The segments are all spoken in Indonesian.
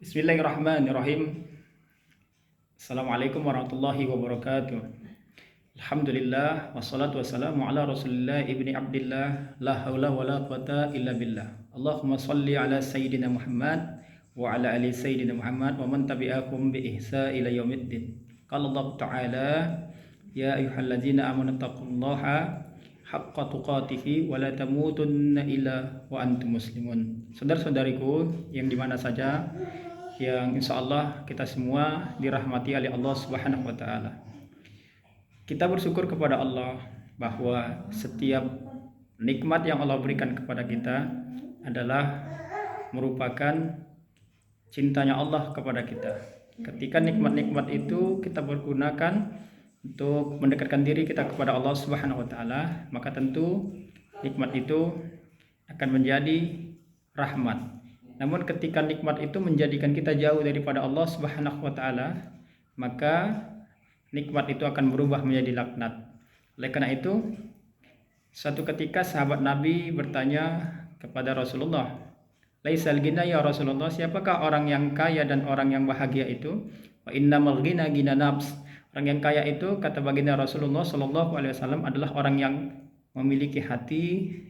Bismillahirrahmanirrahim. Assalamualaikum warahmatullahi wabarakatuh. Alhamdulillah wassalatu wassalamu ala Rasulillah ibni Abdillah la haula wala quwata illa billah. Allahumma salli ala sayyidina Muhammad wa ala ali sayyidina Muhammad wa man tabi'akum bi ihsa ila yaumiddin. Qala Allah Ta'ala ya ayyuhalladzina amanu taqullaha haqqa tuqatih wa la tamutunna illa wa antum muslimun. Saudara-saudariku yang di mana saja yang insya Allah kita semua dirahmati oleh Allah Subhanahu wa Ta'ala. Kita bersyukur kepada Allah bahwa setiap nikmat yang Allah berikan kepada kita adalah merupakan cintanya Allah kepada kita. Ketika nikmat-nikmat itu kita pergunakan untuk mendekatkan diri kita kepada Allah Subhanahu wa Ta'ala, maka tentu nikmat itu akan menjadi rahmat. Namun ketika nikmat itu menjadikan kita jauh daripada Allah Subhanahu wa Ta'ala, maka nikmat itu akan berubah menjadi laknat. Oleh karena itu, suatu ketika sahabat Nabi bertanya kepada Rasulullah, "Laisal ghina ya Rasulullah, siapakah orang yang kaya dan orang yang bahagia itu?" "Wa innamal ghina ghina nafs." Orang yang kaya itu, kata baginda Rasulullah sallallahu alaihi wasallam, adalah orang yang memiliki hati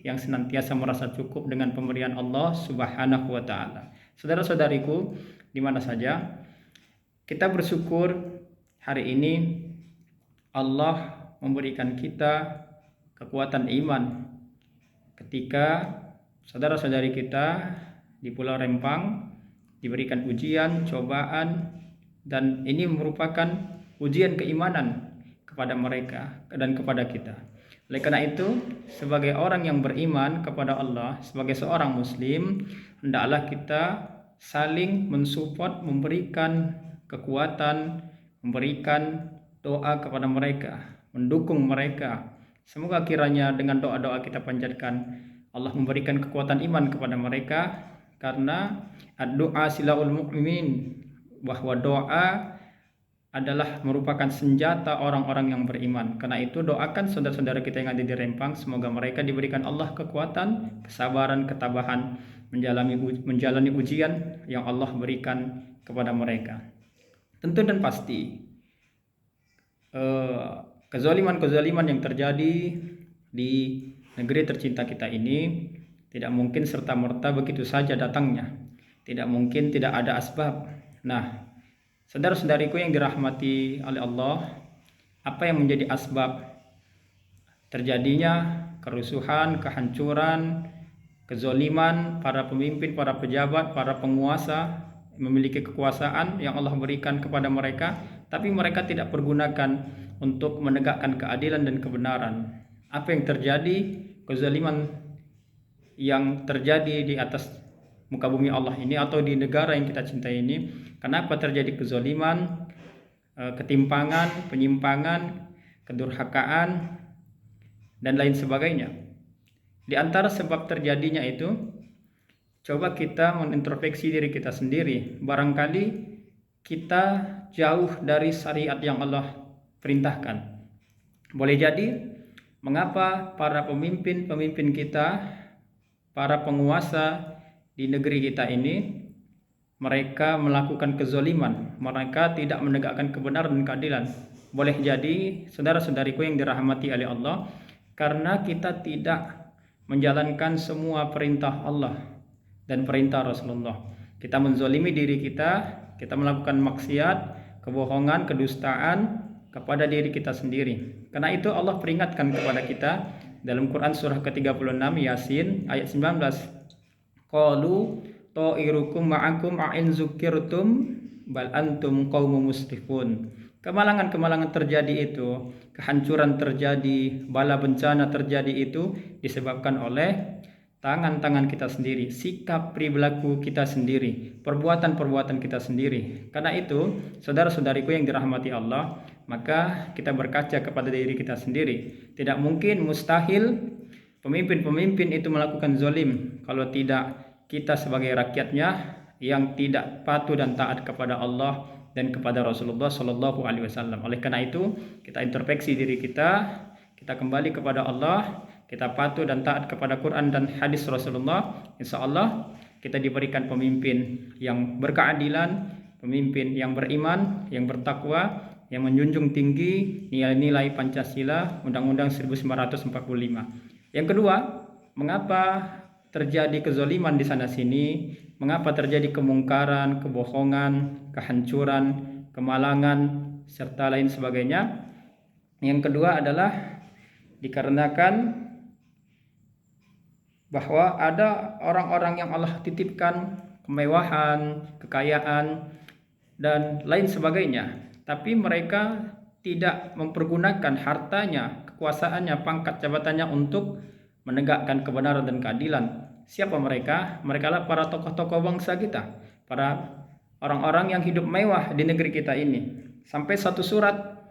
yang senantiasa merasa cukup dengan pemberian Allah Subhanahu wa Ta'ala. Saudara-saudariku, di mana saja kita bersyukur hari ini Allah memberikan kita kekuatan iman ketika saudara-saudari kita di Pulau Rempang diberikan ujian, cobaan, dan ini merupakan ujian keimanan kepada mereka dan kepada kita. Oleh karena itu, sebagai orang yang beriman kepada Allah, sebagai seorang muslim, hendaklah kita saling mensupport, memberikan kekuatan, memberikan doa kepada mereka, mendukung mereka. Semoga kiranya dengan doa-doa kita panjatkan, Allah memberikan kekuatan iman kepada mereka, karena ad-du'a silaul mu'min, bahwa doa adalah merupakan senjata orang-orang yang beriman. Karena itu doakan saudara-saudara kita yang ada di Rempang, semoga mereka diberikan Allah kekuatan, kesabaran, ketabahan menjalani ujian yang Allah berikan kepada mereka. Tentu dan pasti kezaliman-kezaliman yang terjadi di negeri tercinta kita ini tidak mungkin serta-merta begitu saja datangnya. Tidak mungkin tidak ada asbab. Nah, saudara-saudariku yang dirahmati oleh Allah, apa yang menjadi asbab terjadinya kerusuhan, kehancuran, kezaliman para pemimpin, para pejabat, para penguasa memiliki kekuasaan yang Allah berikan kepada mereka, tapi mereka tidak pergunakan untuk menegakkan keadilan dan kebenaran. Apa yang terjadi? Kezaliman yang terjadi di atas muka bumi Allah ini atau di negara yang kita cintai ini. Kenapa terjadi kezaliman, ketimpangan, penyimpangan, kedurhakaan, dan lain sebagainya? Di antara sebab terjadinya itu, coba kita menintrospeksi diri kita sendiri. Barangkali kita jauh dari syariat yang Allah perintahkan. Boleh jadi, mengapa para pemimpin kita, para penguasa di negeri kita ini, mereka melakukan kezaliman, mereka tidak menegakkan kebenaran dan keadilan? Boleh jadi, saudara-saudariku yang dirahmati oleh Allah, karena kita tidak menjalankan semua perintah Allah dan perintah Rasulullah. Kita menzalimi diri kita melakukan maksiat, kebohongan, kedustaan kepada diri kita sendiri. Karena itu Allah peringatkan kepada kita dalam Quran surah ke-36 Yasin ayat 19. Qalu ta'irukum ma'akum a'in zukirtum bal antum qaumun musrifun. Kemalangan-kemalangan terjadi itu, kehancuran terjadi, bala bencana terjadi itu disebabkan oleh tangan-tangan kita sendiri, sikap perilaku kita sendiri, perbuatan-perbuatan kita sendiri. Karena itu, saudara-saudariku yang dirahmati Allah, maka kita berkaca kepada diri kita sendiri. Tidak mungkin, mustahil pemimpin-pemimpin itu melakukan zalim kalau tidak kita sebagai rakyatnya yang tidak patuh dan taat kepada Allah dan kepada Rasulullah Sallallahu Alaihi Wasallam. Oleh karena itu, kita introspeksi diri kita kembali kepada Allah, kita patuh dan taat kepada Quran dan hadis Rasulullah. Insya Allah kita diberikan pemimpin yang berkeadilan, pemimpin yang beriman, yang bertakwa, yang menjunjung tinggi nilai-nilai Pancasila, Undang-Undang 1945. Yang kedua, mengapa terjadi kezaliman di sana sini? Mengapa terjadi kemungkaran, kebohongan, kehancuran, kemalangan, serta lain sebagainya? Yang kedua adalah dikarenakan bahwa ada orang-orang yang Allah titipkan kemewahan, kekayaan, dan lain sebagainya, tapi mereka tidak mempergunakan hartanya, kekuasaannya, pangkat jabatannya untuk menegakkan kebenaran dan keadilan. Siapa mereka? Mereka lah para tokoh-tokoh bangsa kita, para orang-orang yang hidup mewah di negeri kita ini. Sampai satu surat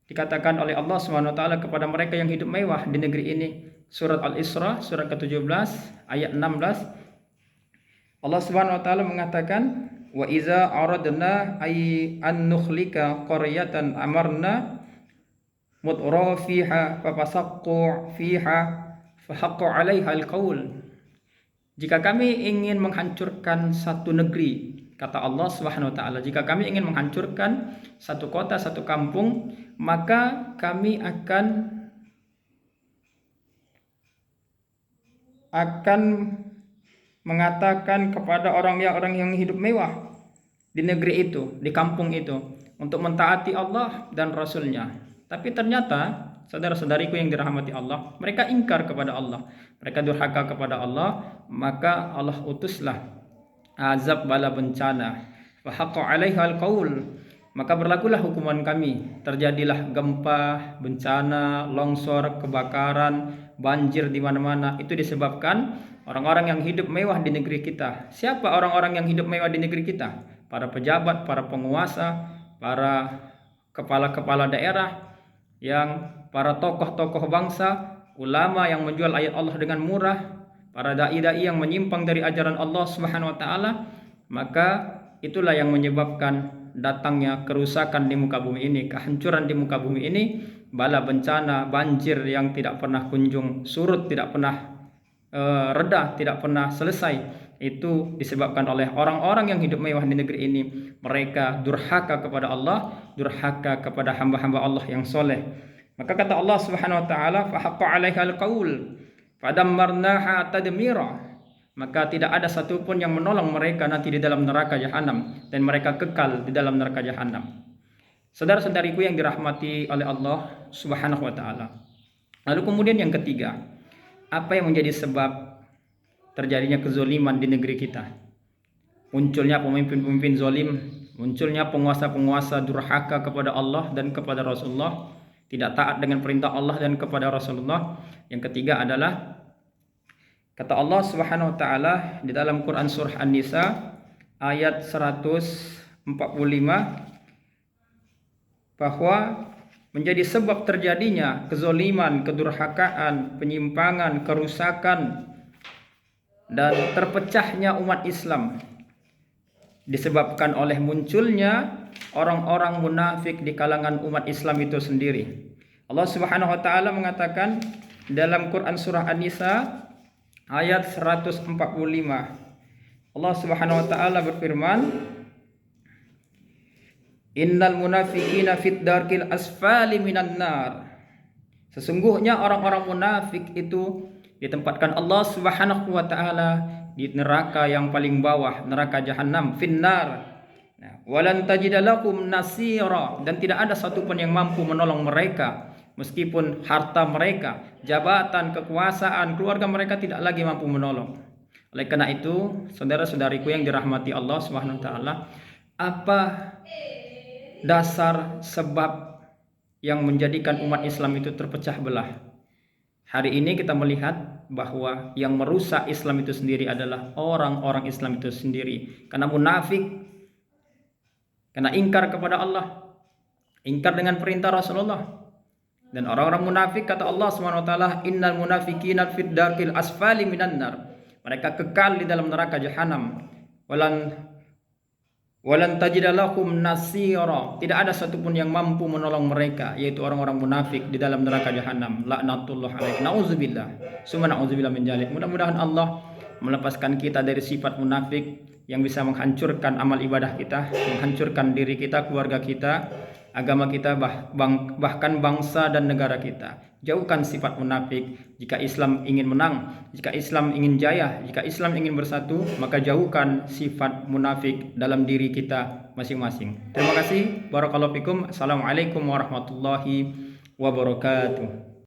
dikatakan oleh Allah SWT kepada mereka yang hidup mewah di negeri ini. Surat Al-Isra, surat ke-17, ayat 16. Allah SWT mengatakan, wa iza aradna ay an nukhlika qaryatan amarna mutra fiha fafasaqqu fiha fahaqqa 'alaiha al-qaul. Jika kami ingin menghancurkan satu negeri, kata Allah Subhanahu wa taala, jika kami ingin menghancurkan satu kota, satu kampung, maka kami akan mengatakan kepada orang yang hidup mewah di negeri itu, di kampung itu, untuk mentaati Allah dan Rasul-Nya. Tapi ternyata, saudara-saudariku yang dirahmati Allah, mereka ingkar kepada Allah, mereka durhaka kepada Allah, maka Allah utuslah azab bala bencana. Fa haqqa 'alaiha al-qaul, maka berlakulah hukuman kami. Terjadilah gempa, bencana, longsor, kebakaran, banjir di mana-mana. Itu disebabkan orang-orang yang hidup mewah di negeri kita. Siapa orang-orang yang hidup mewah di negeri kita? Para pejabat, para penguasa, para kepala-kepala daerah, para tokoh-tokoh bangsa, ulama yang menjual ayat Allah dengan murah, para dai-dai yang menyimpang dari ajaran Allah Subhanahu wa taala. Maka itulah yang menyebabkan datangnya kerusakan di muka bumi ini, kehancuran di muka bumi ini, bala bencana, banjir yang tidak pernah kunjung surut, tidak pernah reda, tidak pernah selesai. Itu disebabkan oleh orang-orang yang hidup mewah di negeri ini. Mereka durhaka kepada Allah, durhaka kepada hamba-hamba Allah yang soleh. Maka kata Allah Subhanahu wa taala, fa haqqa 'alaiha al-qaul fadammarnaha tadmira. Maka tidak ada satupun yang menolong mereka nanti di dalam neraka jahanam, dan mereka kekal di dalam neraka jahanam. Saudara-saudariku yang dirahmati oleh Allah Subhanahu wa taala. Lalu kemudian yang ketiga, apa yang menjadi sebab terjadinya kezoliman di negeri kita? Munculnya pemimpin-pemimpin zolim, munculnya penguasa-penguasa durhaka kepada Allah dan kepada Rasulullah, tidak taat dengan perintah Allah dan kepada Rasulullah. Yang ketiga adalah kata Allah Subhanahu wa taala di dalam Quran surah An-Nisa ayat 145, bahwa menjadi sebab terjadinya kezoliman, kedurhakaan, penyimpangan, kerusakan, dan terpecahnya umat Islam disebabkan oleh munculnya orang-orang munafik di kalangan umat Islam itu sendiri. Allah Subhanahu wa taala mengatakan dalam Quran surah An-Nisa ayat 145. Allah Subhanahu wa taala berfirman, innal munafiqina fid darkil asfali minan nar. Sesungguhnya orang-orang munafik itu ditempatkan Allah Subhanahu wa taala di neraka yang paling bawah, neraka jahanam, finnar. Walan tajida lakum nasira, dan tidak ada satupun yang mampu menolong mereka. Meskipun harta mereka, jabatan, kekuasaan, keluarga mereka tidak lagi mampu menolong. Oleh karena itu, saudara-saudariku yang dirahmati Allah Subhanahu wa taala, apa dasar sebab yang menjadikan umat Islam itu terpecah belah? Hari ini kita melihat bahwa yang merusak Islam itu sendiri adalah orang-orang Islam itu sendiri. Karena munafik, karena ingkar kepada Allah, ingkar dengan perintah Rasulullah. Dan orang-orang munafik, kata Allah SWT, innal munafiqina fid darkil asfali minan nar. Mereka kekal di dalam neraka jahanam. Walan tajida lahum nasira. Tidak ada satupun yang mampu menolong mereka, yaitu orang-orang munafik di dalam neraka jahanam. Laknatullah alaih. Nauzubillah. Summa nauzubillah min dzalik. Mudah-mudahan Allah melepaskan kita dari sifat munafik yang bisa menghancurkan amal ibadah kita, menghancurkan diri kita, keluarga kita, agama kita, bahkan bangsa dan negara kita. Jauhkan sifat munafik. Jika Islam ingin menang, jika Islam ingin jaya, jika Islam ingin bersatu, maka jauhkan sifat munafik dalam diri kita masing-masing. Terima kasih. Barakallahu fikum. Assalamualaikum warahmatullahi wabarakatuh.